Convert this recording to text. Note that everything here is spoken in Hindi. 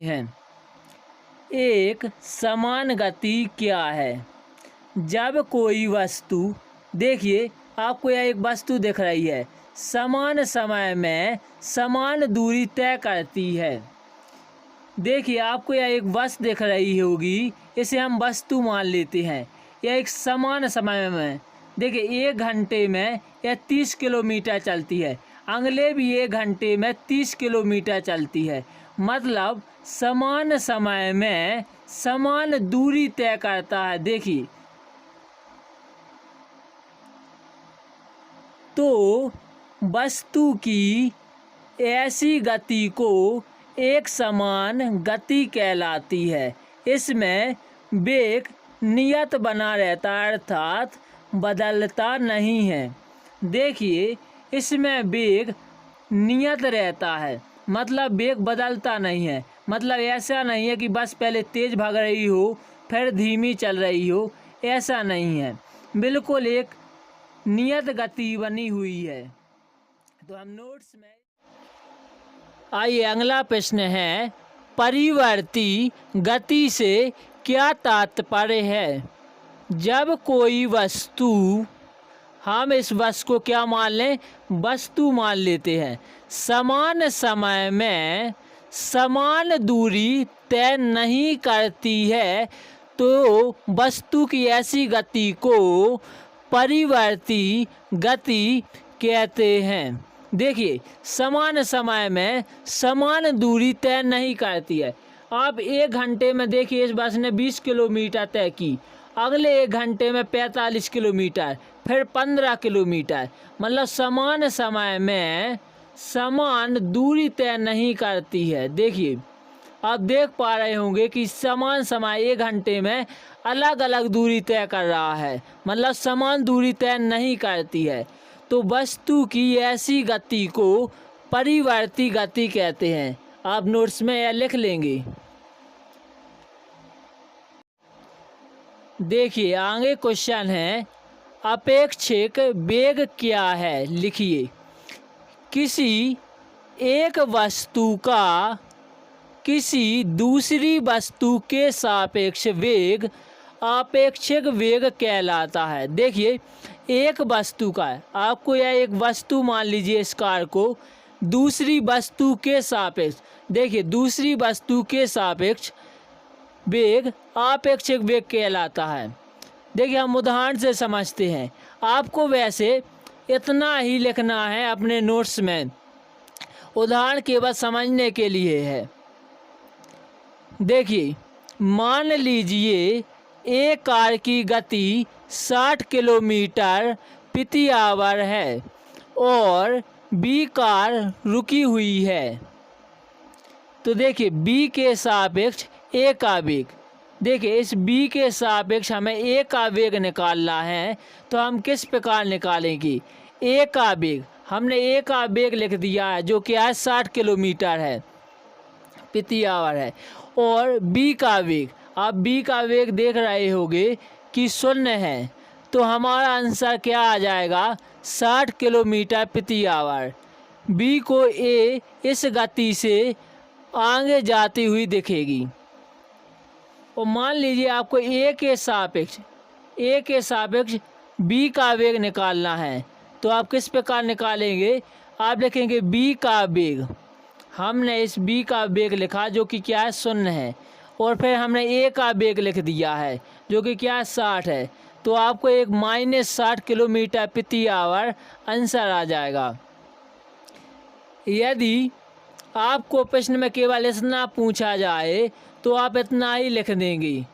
हैं। एक समान गति क्या है? जब कोई वस्तु, देखिए आपको यह एक वस्तु दिख रही है, समान समय में समान दूरी तय करती है। देखिए आपको यह एक बस दिख रही होगी, इसे हम वस्तु मान लेते हैं। यह एक समान समय में, देखिए 1 घंटे में यह 30 किलोमीटर चलती है, अगले भी 1 घंटे में 30 किलोमीटर चलती है। मतलब समान समय में समान दूरी तय करता है। देखिए तो वस्तु की ऐसी गति को एक समान गति कहलाती है। इसमें वेग नियत बना रहता है, अर्थात बदलता नहीं है। देखिए इसमें वेग नियत रहता है, मतलब वेग बदलता नहीं है। मतलब ऐसा नहीं है कि बस पहले तेज भाग रही हो फिर धीमी चल रही हो, ऐसा नहीं है। बिल्कुल एक नियत गति बनी हुई है। तो हम नोट्स में आइए अगला प्रश्न है, परिवर्ती गति से क्या तात्पर्य है? जब कोई वस्तु, हम इस वस्तु को क्या मान लें? वस्तु मान लेते हैं, समान समय में समान दूरी तय नहीं करती है तो वस्तु की ऐसी गति को परिवर्ती गति कहते हैं। देखिए समान समय में समान दूरी तय नहीं करती है। आप 1 घंटे में देखिए इस बस ने 20 किलोमीटर तय की, अगले 1 घंटे में 45 किलोमीटर, फिर 15 किलोमीटर। मतलब समान समय में समान दूरी तय नहीं करती है। देखिए आप देख पा रहे होंगे कि समान समय 1 घंटे में अलग अलग दूरी तय कर रहा है, मतलब समान दूरी तय नहीं करती है। तो वस्तु की ऐसी गति को परिवर्ती गति कहते हैं। आप नोट्स में यह लिख लेंगे। देखिए आगे क्वेश्चन है, अपेक्षिक वेग क्या है? लिखिए, किसी एक वस्तु का किसी दूसरी वस्तु के सापेक्ष वेग अपेक्षिक वेग कहलाता है। देखिए एक वस्तु का है, आपको यह एक वस्तु मान लीजिए इस कार को, दूसरी वस्तु के सापेक्ष, देखिए दूसरी वस्तु के सापेक्ष वेग अपेक्षिक वेग कहलाता है। देखिए हम उदाहरण से समझते हैं, आपको वैसे इतना ही लिखना है अपने नोट्स में, उदाहरण केवल समझने के लिए है। देखिए मान लीजिए एक कार की गति 60 किलोमीटर प्रति आवर है और बी कार रुकी हुई है। तो देखिए बी के सापेक्ष ए का वेग, देखिए इस बी के सापेक्ष हमें ए का वेग निकालना है। तो हम किस प्रकार निकालेंगे? ए का वेग, हमने ए का वेग लिख दिया है जो कि 60 किलोमीटर है प्रति आवर है, और बी का वेग, आप बी का वेग देख रहे होंगे कि 0 है। तो हमारा आंसर क्या आ जाएगा? 60 किलोमीटर प्रति आवर। बी को ए इस गति से आगे जाती हुई दिखेगी। और मान लीजिए आपको ए के सापेक्ष बी का वेग निकालना है। तो आप किस प्रकार निकालेंगे? आप लिखेंगे बी का वेग, हमने इस बी का वेग लिखा जो कि क्या है? 0 है, और फिर हमने ए का वेग लिख दिया है जो कि क्या है? 60 है। तो आपको एक -60 किलोमीटर प्रति आवर आंसर आ जाएगा। यदि आपको प्रश्न में केवल इतना पूछा जाए तो आप इतना ही लिख देंगे।